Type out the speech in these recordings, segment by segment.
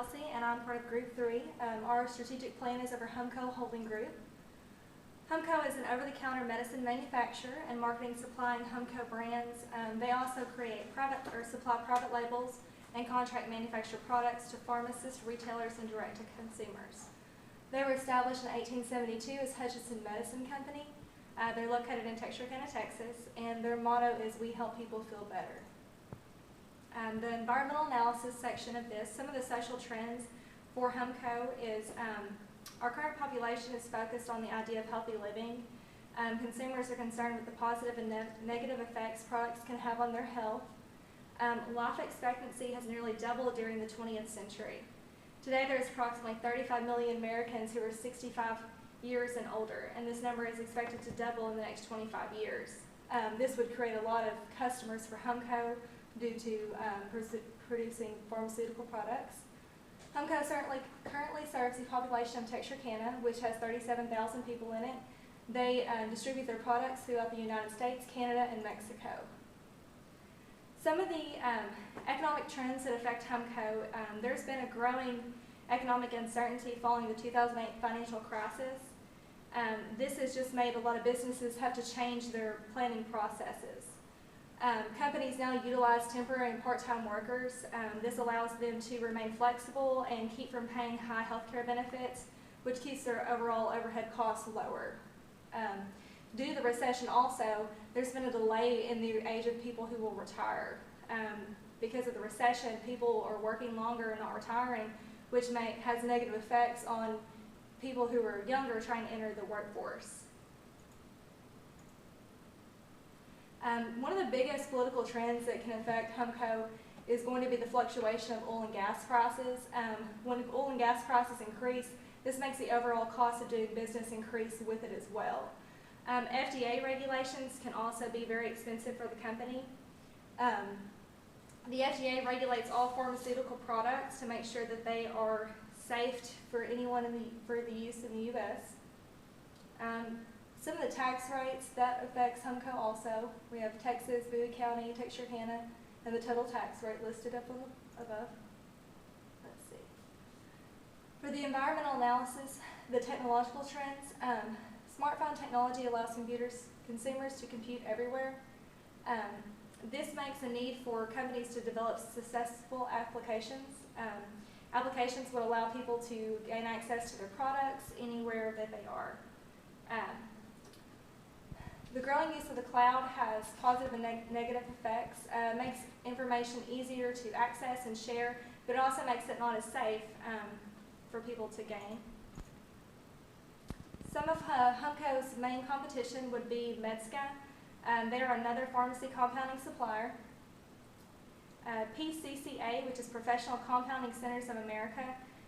Kelsey, and I'm part of Group 3. Our strategic plan is over HUMCO Holding Group. HUMCO is an over-the-counter medicine manufacturer and marketing supplying HUMCO brands. They also create supply private labels and contract manufacture products to pharmacists, retailers, and direct-to-consumers. They were established in 1872 as Hutchinson Medicine Company. They're located in Texarkana, Texas, and their motto is "We help people feel better." The environmental analysis section of this, some of the social trends for HUMCO is our current population is focused on the idea of healthy living. Consumers are concerned with the positive and negative effects products can have on their health. Life expectancy has nearly doubled during the 20th century. Today there is approximately 35 million Americans who are 65 years and older, and this number is expected to double in the next 25 years. This would create a lot of customers for HUMCO due to producing pharmaceutical products. HUMCO currently serves the population of Texarkana, which has 37,000 people in it. They distribute their products throughout the United States, Canada, and Mexico. Some of the economic trends that affect HUMCO, there's been a growing economic uncertainty following the 2008 financial crisis. This has just made a lot of businesses have to change their planning processes. Companies now utilize temporary and part-time workers. This allows them to remain flexible and keep from paying high healthcare benefits, which keeps their overall overhead costs lower. Due to the recession also, there's been a delay in the age of people who will retire. Because of the recession, people are working longer and not retiring, which has negative effects on people who are younger trying to enter the workforce. One of the biggest political trends that can affect HUMCO is going to be the fluctuation of oil and gas prices. When oil and gas prices increase, this makes the overall cost of doing business increase with it as well. FDA regulations can also be very expensive for the company. The FDA regulates all pharmaceutical products to make sure that they are safe for anyone for the use in the U.S. Some of the tax rates that affects HUMCO also. We have Texas, Bowie County, Texarkana, and the total tax rate listed up above. Let's see. For the environmental analysis, the technological trends, smartphone technology allows consumers to compute everywhere. This makes a need for companies to develop successful applications. Applications would allow people to gain access to their products anywhere that they are. The growing use of the cloud has positive and negative effects. Makes information easier to access and share, but it also makes it not as safe for people to gain. Some of HUMCO's main competition would be Medsca. They are another pharmacy compounding supplier. PCCA, which is Professional Compounding Centers of America,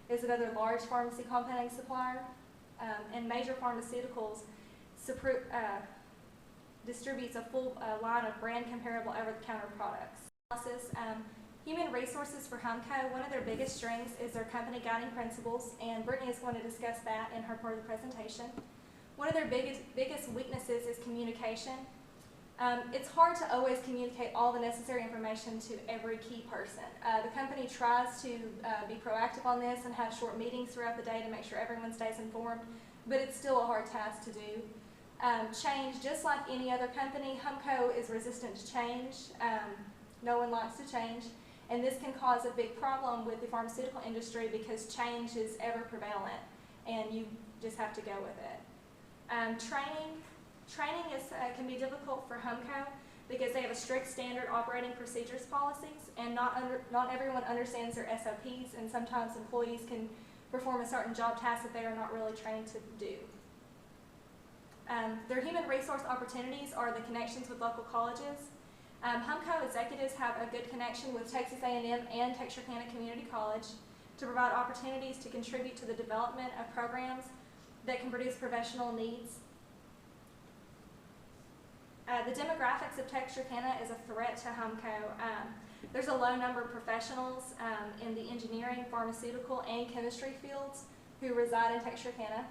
is another large pharmacy compounding supplier. And Major Pharmaceuticals distributes a full line of brand comparable over-the-counter products. Human resources for HUMCO, one of their biggest strengths is their company guiding principles, and Brittany is going to discuss that in her part of the presentation. One of their biggest weaknesses is communication. It's hard to always communicate all the necessary information to every key person. The company tries to be proactive on this and have short meetings throughout the day to make sure everyone stays informed, but it's still a hard task to do. Change, just like any other company, HUMCO is resistant to change. No one likes to change, and this can cause a big problem with the pharmaceutical industry because change is ever prevalent, and you just have to go with it. Training can be difficult for HUMCO because they have a strict standard operating procedures policies, and not everyone understands their SOPs, and sometimes employees can perform a certain job task that they are not really trained to do. Their human resource opportunities are the connections with local colleges. HUMCO executives have a good connection with Texas A&M and Texarkana Community College to provide opportunities to contribute to the development of programs that can produce professional needs. The demographics of Texarkana is a threat to HUMCO. There's a low number of professionals in the engineering, pharmaceutical, and chemistry fields who reside in Texarkana.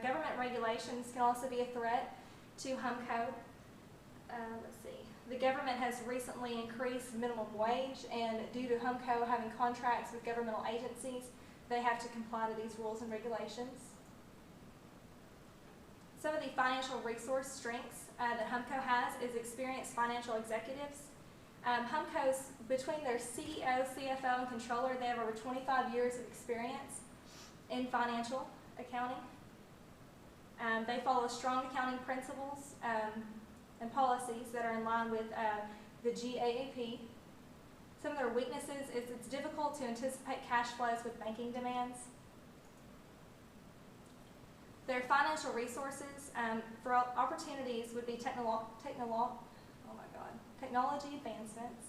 Government regulations can also be a threat to HUMCO. Let's see. The government has recently increased minimum wage, and due to HUMCO having contracts with governmental agencies, they have to comply to these rules and regulations. Some of the financial resource strengths that HUMCO has is experienced financial executives. HUMCO's, between their CEO, CFO, and controller, they have over 25 years of experience in financial accounting. They follow strong accounting principles and policies that are in line with the GAAP. Some of their weaknesses is it's difficult to anticipate cash flows with banking demands. Their financial resources for opportunities would be technology advancements.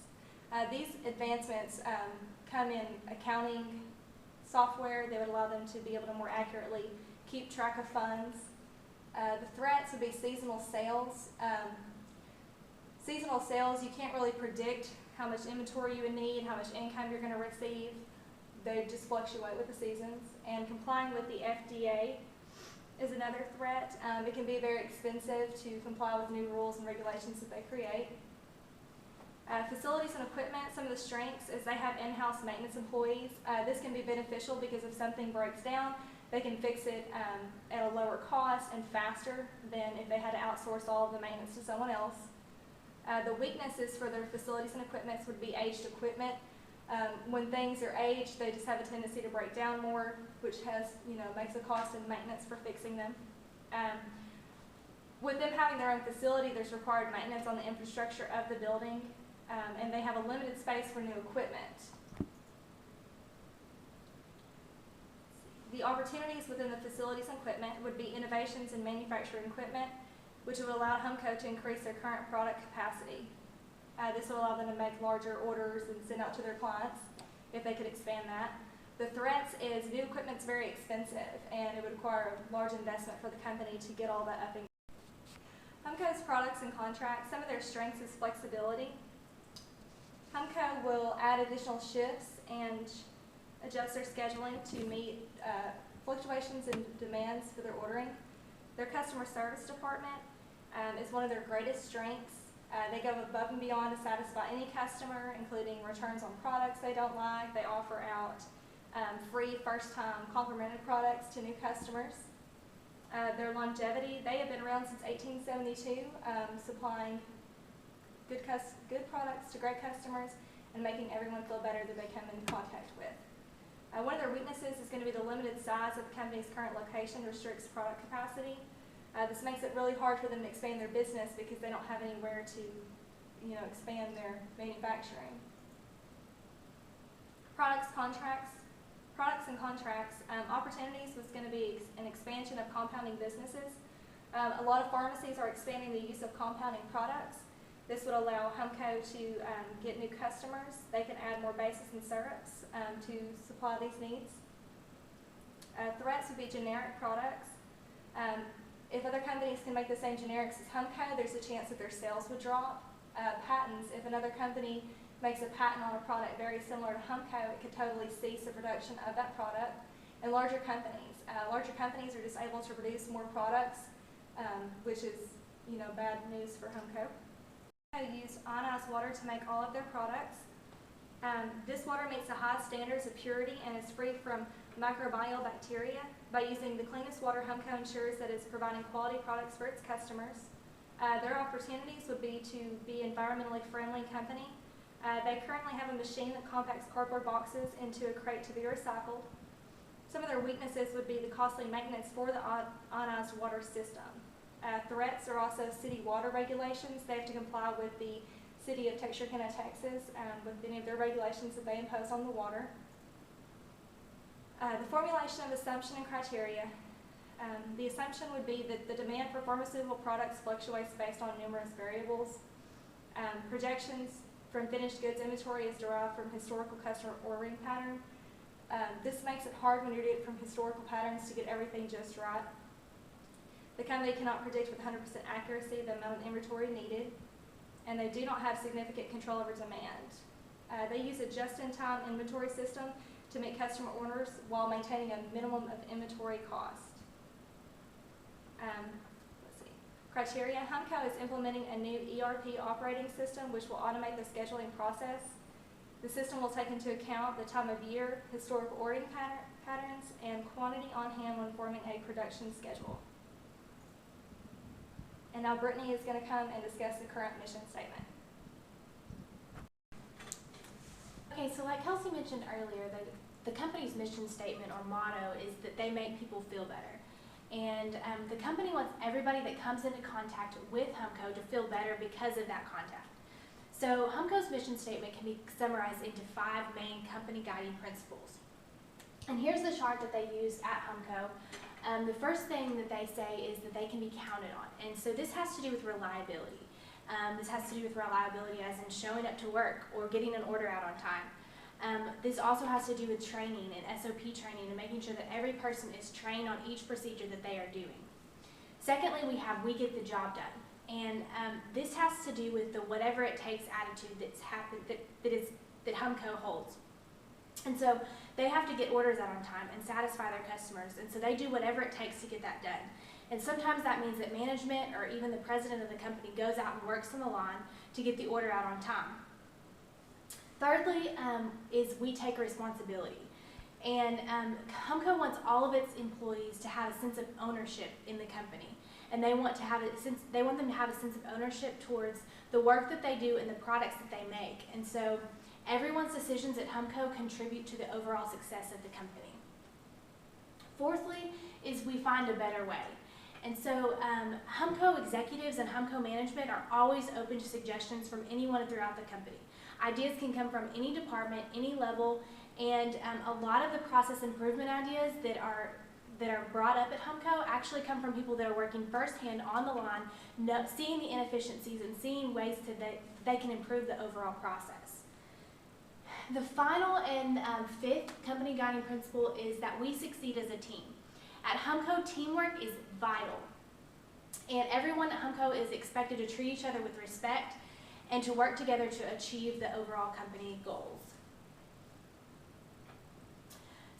These advancements come in accounting software that would allow them to be able to more accurately keep track of funds. The threats would be seasonal sales. Seasonal sales, you can't really predict how much inventory you would need, how much income you're going to receive. They just fluctuate with the seasons. And complying with the FDA is another threat. It can be very expensive to comply with new rules and regulations that they create. Facilities and equipment, some of the strengths is they have in-house maintenance employees. This can be beneficial because if something breaks down, they can fix it at a lower cost and faster than if they had to outsource all of the maintenance to someone else. The weaknesses for their facilities and equipment would be aged equipment. When things are aged, they just have a tendency to break down more, which makes a cost in maintenance for fixing them. With them having their own facility, there's required maintenance on the infrastructure of the building, and they have a limited space for new equipment. The opportunities within the facilities and equipment would be innovations in manufacturing equipment, which would allow HUMCO to increase their current product capacity. This would allow them to make larger orders and send out to their clients if they could expand that. The threats is new equipment's very expensive, and it would require a large investment for the company to get all that up and going. HUMCO's products and contracts, some of their strengths is flexibility. HUMCO will add additional shifts and adjust their scheduling to meet fluctuations in demands for their ordering. Their customer service department is one of their greatest strengths. They go above and beyond to satisfy any customer, including returns on products they don't like. They offer out free first-time complimentary products to new customers. Their longevity, they have been around since 1872, supplying good products to great customers and making everyone feel better that they come in contact with. One of their weaknesses is going to be the limited size of the company's current location restricts product capacity. This makes it really hard for them to expand their business because they don't have anywhere to, expand their manufacturing. Products and contracts. Opportunities was going to be an expansion of compounding businesses. A lot of pharmacies are expanding the use of compounding products. This would allow HUMCO to get new customers. They can add more bases and syrups to supply these needs. Threats would be generic products. If other companies can make the same generics as HUMCO, there's a chance that their sales would drop. Patents, if another company makes a patent on a product very similar to HUMCO, it could totally cease the production of that product. And larger companies are just able to produce more products, which is, bad news for HUMCO. HUMCO use ionized water to make all of their products. This water meets the high standards of purity and is free from microbial bacteria. By using the cleanest water, HUMCO ensures that it's providing quality products for its customers. Their opportunities would be to be an environmentally friendly company. They currently have a machine that compacts cardboard boxes into a crate to be recycled. Some of their weaknesses would be the costly maintenance for the ionized water system. Threats are also city water regulations. They have to comply with the City of Texarkana, Texas, with any of their regulations that they impose on the water. The formulation of assumption and criteria. The assumption would be that the demand for pharmaceutical products fluctuates based on numerous variables. Projections from finished goods inventory is derived from historical customer ordering pattern. This makes it hard when you're doing it from historical patterns to get everything just right. The company cannot predict with 100% accuracy the amount of inventory needed, and they do not have significant control over demand. They use a just-in-time inventory system to meet customer orders while maintaining a minimum of inventory cost. criteria. HUMCO is implementing a new ERP operating system which will automate the scheduling process. The system will take into account the time of year, historical ordering patterns, and quantity on hand when forming a production schedule. And now Brittany is going to come and discuss the current mission statement. Okay, so like Kelsey mentioned earlier, the company's mission statement or motto is that they make people feel better. And the company wants everybody that comes into contact with HUMCO to feel better because of that contact. So HUMCO's mission statement can be summarized into 5 main company guiding principles. And here's the chart that they use at HUMCO. The first thing that they say is that they can be counted on. And so this has to do with reliability. This has to do with reliability as in showing up to work or getting an order out on time. This also has to do with training and SOP training and making sure that every person is trained on each procedure that they are doing. Secondly, we have we get the job done. And this has to do with the whatever it takes attitude that HUMCO holds. And so they have to get orders out on time and satisfy their customers. And so they do whatever it takes to get that done. And sometimes that means that management or even the president of the company goes out and works on the line to get the order out on time. Thirdly, is we take responsibility. And HUMCO wants all of its employees to have a sense of ownership in the company. And they want them to have a sense of ownership towards the work that they do and the products that they make. And so everyone's decisions at HUMCO contribute to the overall success of the company. Fourthly is we find a better way. And so HUMCO executives and HUMCO management are always open to suggestions from anyone throughout the company. Ideas can come from any department, any level, and a lot of the process improvement ideas that are brought up at HUMCO actually come from people that are working firsthand on the line, seeing the inefficiencies and seeing ways that they can improve the overall process. The final and 5th company guiding principle is that we succeed as a team. At HUMCO, teamwork is vital. And everyone at HUMCO is expected to treat each other with respect and to work together to achieve the overall company goals.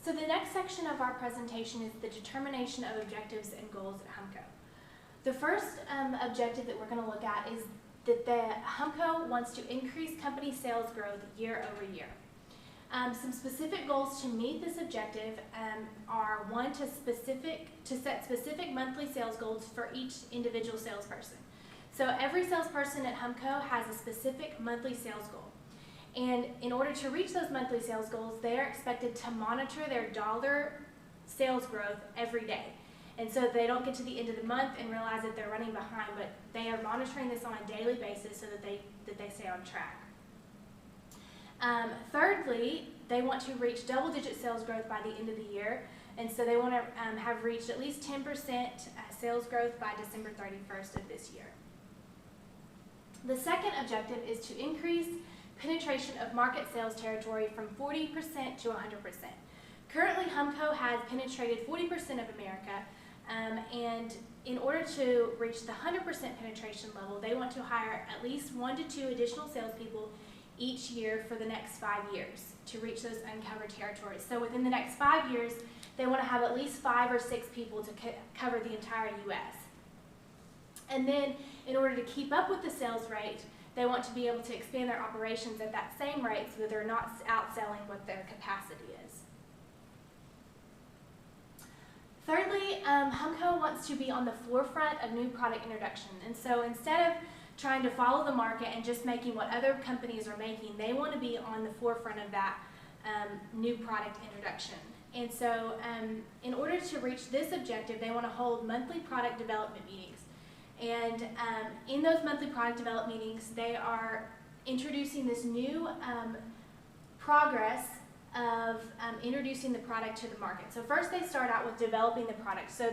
So the next section of our presentation is the determination of objectives and goals at HUMCO. The first objective that we're going to look at is that the HUMCO wants to increase company sales growth year over year. Some specific goals to meet this objective are one, to set specific monthly sales goals for each individual salesperson. So every salesperson at HUMCO has a specific monthly sales goal. And in order to reach those monthly sales goals, they are expected to monitor their dollar sales growth every day. And so they don't get to the end of the month and realize that they're running behind, but they are monitoring this on a daily basis so that they stay on track. Thirdly, they want to reach double-digit sales growth by the end of the year. And so they want to have reached at least 10% sales growth by December 31st of this year. The second objective is to increase penetration of market sales territory from 40% to 100%. Currently, HUMCO has penetrated 40% of America, and in order to reach the 100% penetration level, they want to hire at least 1 to 2 additional salespeople each year for the next 5 years to reach those uncovered territories. So within the next 5 years, they want to have at least 5 or 6 people to cover the entire U.S. And then, in order to keep up with the sales rate, they want to be able to expand their operations at that same rate so that they're not outselling what their capacity is. Thirdly, HUMCO wants to be on the forefront of new product introduction. And so instead of trying to follow the market and just making what other companies are making, they want to be on the forefront of that new product introduction. And so in order to reach this objective, they want to hold monthly product development meetings. And in those monthly product development meetings, they are introducing this new progress of introducing the product to the market. So first they start out with developing the product. So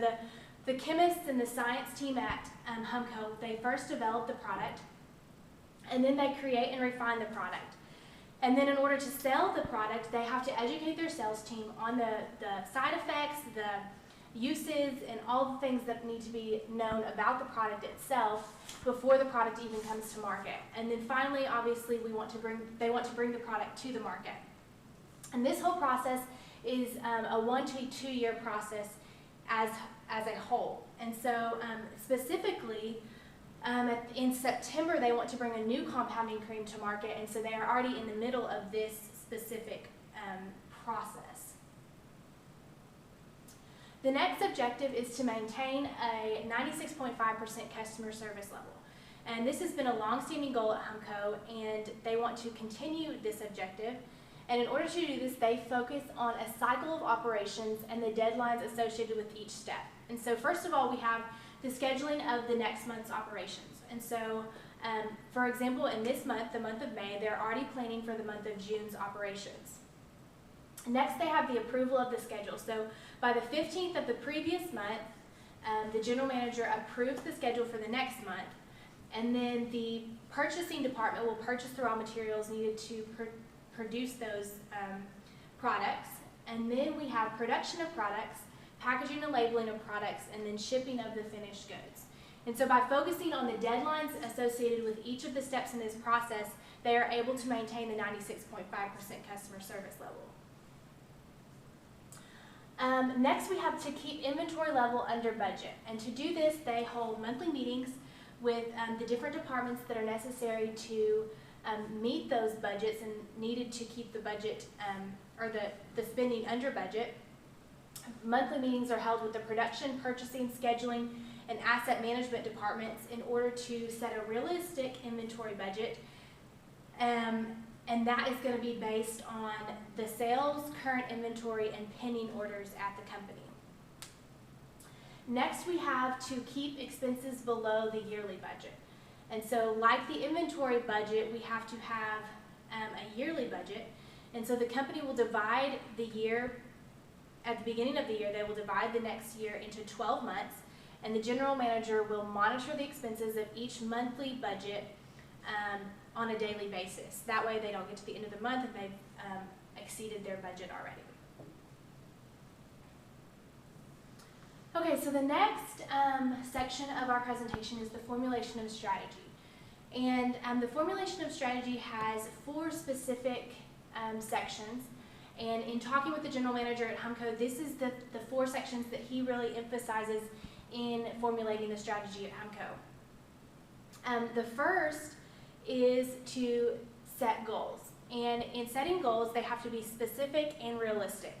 the chemists and the science team at HUMCO, they first develop the product, and then they create and refine the product. And then in order to sell the product, they have to educate their sales team on the side effects, the uses, and all the things that need to be known about the product itself before the product even comes to market. And then finally, obviously, they want to bring the product to the market. And this whole process is a 1 to 2 year process as a whole. And so specifically, in September, they want to bring a new compounding cream to market, and so they are already in the middle of this specific process. The next objective is to maintain a 96.5% customer service level. And this has been a long-standing goal at HUMCO, and they want to continue this objective. And in order to do this, they focus on a cycle of operations and the deadlines associated with each step. And so first of all, we have the scheduling of the next month's operations. And so, for example, in this month, the month of May, they're already planning for the month of June's operations. Next, they have the approval of the schedule. So by the 15th of the previous month, the general manager approves the schedule for the next month, and then the purchasing department will purchase the raw materials needed to produce those products. And then we have production of products, packaging and labeling of products, and then shipping of the finished goods. And so by focusing on the deadlines associated with each of the steps in this process, they are able to maintain the 96.5% customer service level. Next, we have to keep inventory level under budget. And to do this, they hold monthly meetings with the different departments that are necessary to meet those budgets and needed to keep the budget or the spending under budget. Monthly meetings are held with the production, purchasing, scheduling, and asset management departments in order to set a realistic inventory budget. And that is going to be based on the sales, current inventory, and pending orders at the company. Next, we have to keep expenses below the yearly budget. And so like the inventory budget, we have to have a yearly budget. And so the company will divide the year, at the beginning of the year, they will divide the next year into 12 months. And the general manager will monitor the expenses of each monthly budget on a daily basis. That way they don't get to the end of the month and they've exceeded their budget already. Okay, so the next section of our presentation is the formulation of strategy. And the formulation of strategy has 4 specific sections. And in talking with the general manager at HUMCO, this is the 4 sections that he really emphasizes in formulating the strategy at HUMCO. The first is to set goals. And in setting goals, they have to be specific and realistic.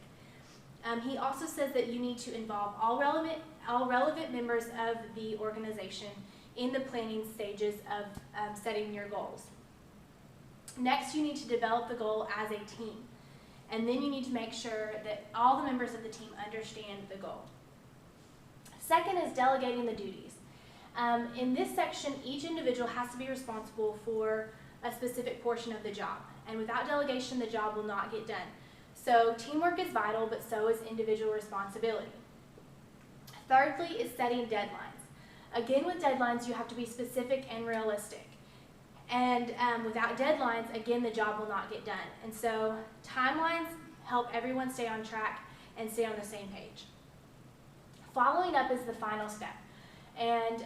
He also says that you need to involve all relevant members of the organization in the planning stages of setting your goals. Next, you need to develop the goal as a team. And then you need to make sure that all the members of the team understand the goal. Second is delegating the duties. In this section, each individual has to be responsible for a specific portion of the job. And without delegation, the job will not get done. So teamwork is vital, but so is individual responsibility. Thirdly is setting deadlines. Again, with deadlines, you have to be specific and realistic. And without deadlines, again, the job will not get done. And so timelines help everyone stay on track and stay on the same page. Following up is the final step. And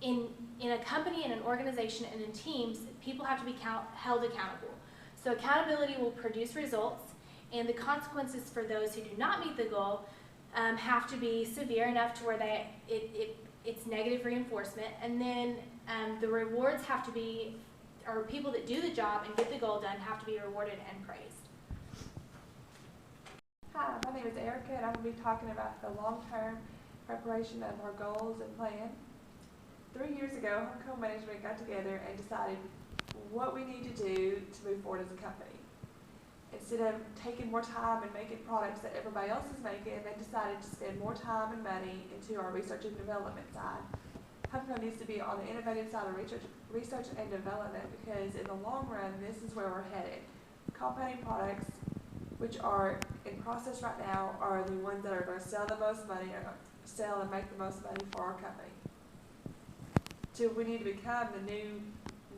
in a company, in an organization, and in teams, people have to be held accountable. So accountability will produce results, and the consequences for those who do not meet the goal have to be severe enough to where it's negative reinforcement. And then the rewards have to be, or people that do the job and get the goal done have to be rewarded and praised. Hi, my name is Erica, and I'm going to be talking about the long-term preparation of our goals and plan. 3 years ago, HUMCO management got together and decided what we need to do to move forward as a company. Instead of taking more time and making products that everybody else is making, they decided to spend more time and money into our research and development side. HUMCO needs to be on the innovative side of research and development, because in the long run, this is where we're headed. Compounding products, which are in process right now, are the ones that are going to sell the most money, or sell and make the most money for our company. So we need to become the new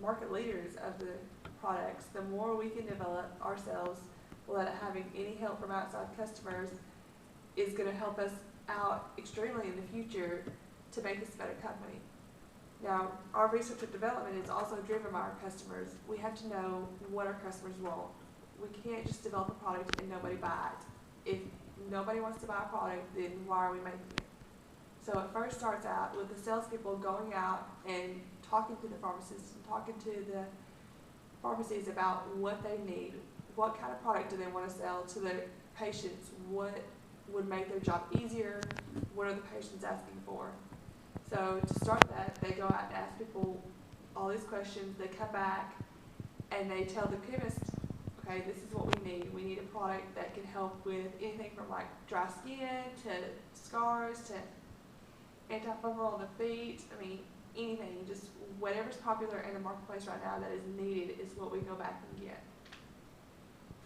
market leaders of the products. The more we can develop ourselves without having any help from outside customers is going to help us out extremely in the future to make us a better company. Now, our research and development is also driven by our customers. We have to know what our customers want. We can't just develop a product and nobody buy it. If nobody wants to buy a product, then why are we making it? So it first starts out with the salespeople going out and talking to the pharmacists and talking to the pharmacies about what they need, what kind of product do they want to sell to their patients, what would make their job easier, what are the patients asking for. So to start that, they go out and ask people all these questions, they come back and they tell the chemist, okay, this is what we need. We need a product that can help with anything from like dry skin to scars to antifungal on the feet. I mean, anything, just whatever's popular in the marketplace right now that is needed is what we go back and get.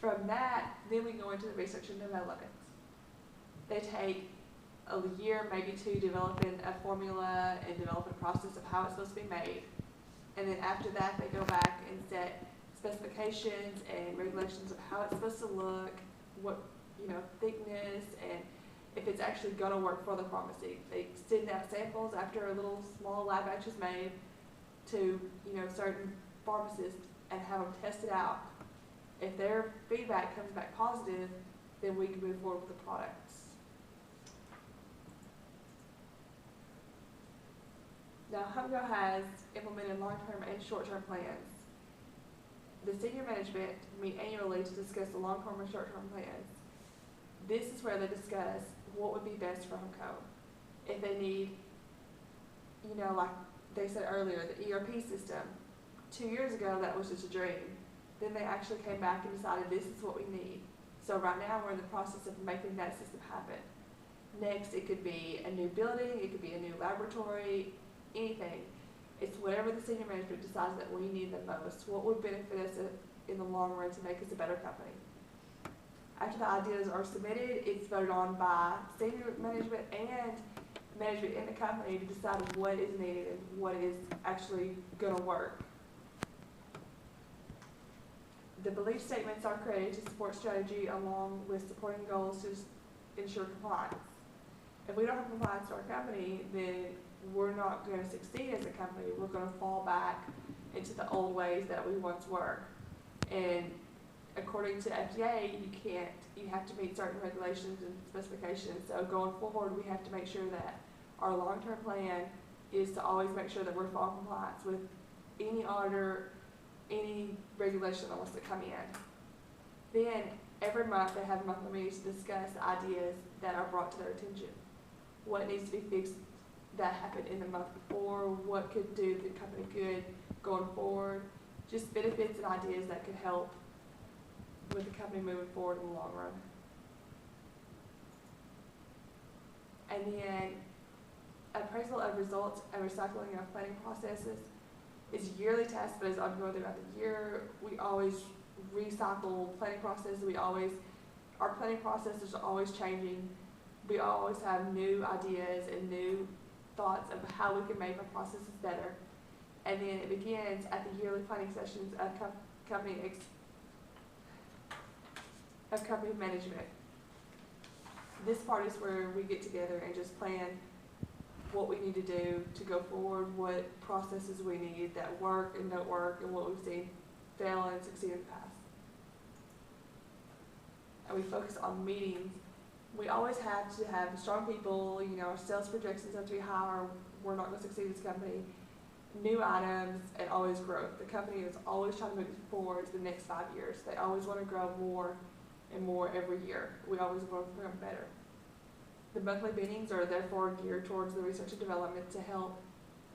From that, then we go into the research and development. They take a year, maybe two, developing a formula and developing a process of how it's supposed to be made. And then after that, they go back and set specifications and regulations of how it's supposed to look, what, thickness, and if it's actually going to work for the pharmacy. They send out samples after a little small lab batch is made to, certain pharmacists and have them test it out. If their feedback comes back positive, then we can move forward with the products. Now, HUMCO has implemented long-term and short-term plans. The senior management meet annually to discuss the long-term and short-term plans. This is where they discuss what would be best for HUMCO. If they need, like they said earlier, the ERP system. 2 years ago, that was just a dream. Then they actually came back and decided this is what we need. So right now, we're in the process of making that system happen. Next, it could be a new building, it could be a new laboratory, anything. It's whatever the senior management decides that we need the most. What would benefit us in the long run to make us a better company? After the ideas are submitted, it's voted on by senior management and management in the company to decide what is needed and what is actually going to work. The belief statements are created to support strategy along with supporting goals to ensure compliance. If we don't have compliance to our company, then we're not going to succeed as a company. We're going to fall back into the old ways that we once were. And according to FDA, you have to meet certain regulations and specifications. So going forward, we have to make sure that our long-term plan is to always make sure that we're following compliance with any auditor, any regulation that wants to come in. Then every month they have monthly meetings to discuss ideas that are brought to their attention. What needs to be fixed that happened in the month before, what could do the company good going forward, just benefits and ideas that could help with the company moving forward in the long run. And then appraisal of results and recycling of planning processes is a yearly test, but is ongoing throughout the year. We always recycle planning processes. Our planning processes are always changing. We always have new ideas and new thoughts of how we can make our processes better. And then it begins at the yearly planning sessions of company management. This part is where we get together and just plan what we need to do to go forward, what processes we need that work and don't work, and what we've seen fail and succeed in the past. And we focus on meetings. We always have to have strong people, our sales projections have to be high or we're not going to succeed as a company. New items and always growth. The company is always trying to move forward to the next 5 years. They always want to grow more and more every year. We always want to become better. The monthly meetings are therefore geared towards the research and development to help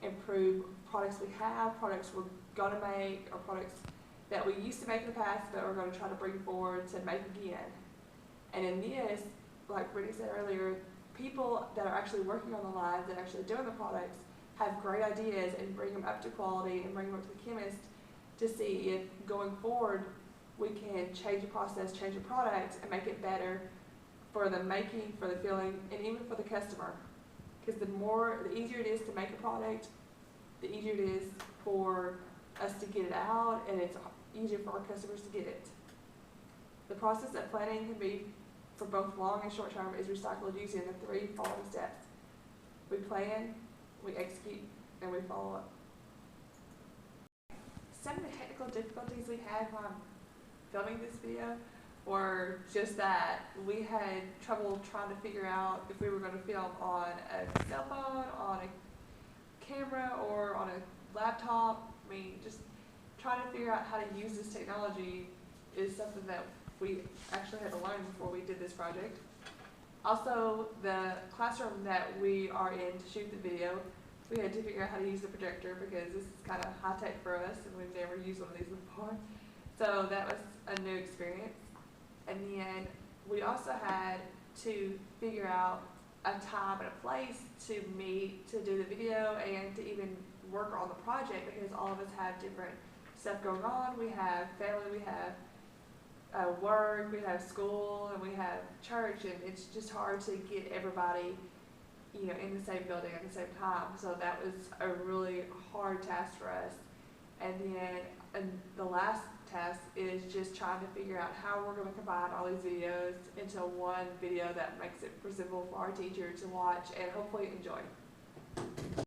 improve products we have, products we're going to make, or products that we used to make in the past but we're going to try to bring forward to make again. And in this, like Brittany said earlier, people that are actually working on the lines that are actually doing the products have great ideas and bring them up to quality and bring them up to the chemist to see if going forward we can change the process, change the product, and make it better for the making, for the filling, and even for the customer. Because the easier it is to make a product, the easier it is for us to get it out, and it's easier for our customers to get it. The process of planning can be for both long and short term is recycled using the 3 following steps. We plan, we execute, and we follow up. Some of the technical difficulties we had while filming this video were just that. We had trouble trying to figure out if we were going to film on a cell phone, on a camera, or on a laptop. I mean, just trying to figure out how to use this technology is something that we actually had to learn before we did this project. Also, the classroom that we are in to shoot the video, we had to figure out how to use the projector because this is kind of high tech for us and we've never used one of these before. So that was a new experience. And then we also had to figure out a time and a place to meet, to do the video, and to even work on the project because all of us have different stuff going on. We have family, we have work, we have school, and we have church, and it's just hard to get everybody, you know, in the same building at the same time. So that was a really hard task for us. And then the last task is just trying to figure out how we're going to combine all these videos into one video that makes it presentable for our teacher to watch and hopefully enjoy.